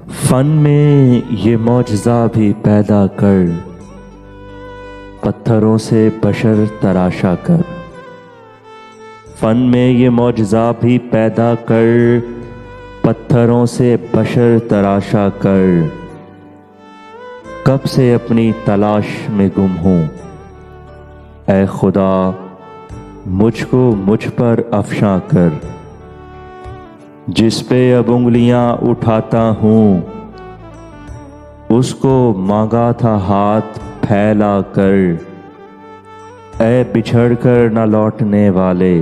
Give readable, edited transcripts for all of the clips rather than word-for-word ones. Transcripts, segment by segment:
Fun में ये मौजज़ा भी पैदा कर, पत्थरों से बशर तराशा कर। फन में ये मौजज़ा भी पैदा कर, पत्थरों से बशर तराशा कर। कब से अपनी तलाश में गुम हूँ, ऐ खुदा मुझको मुझ पर अफ़शां कर। जिस पे अब उंगलियां उठाता हूँ, उसको मांगा था हाथ फैला कर। ऐ बिछड़ कर न लौटने वाले,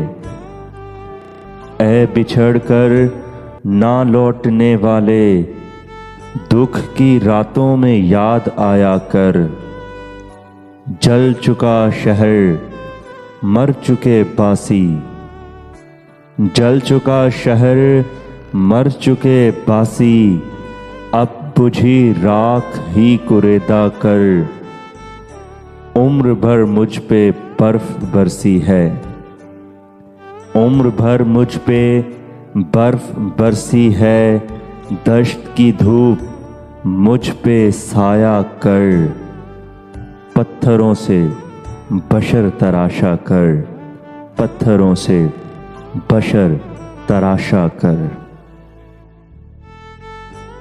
ऐ बिछड़ कर ना लौटने वाले, दुख की रातों में याद आया कर। जल चुका शहर मर चुके बासी, जल चुका शहर मर चुके बासी, अब बुझी राख ही कुरेदा कर। उम्र भर मुझ पे बर्फ बरसी है, उम्र भर मुझ पे बर्फ बरसी है। दश्त की धूप मुझ पे साया कर। पत्थरों से बशर तराशा कर, पत्थरों से बशर तराशा कर।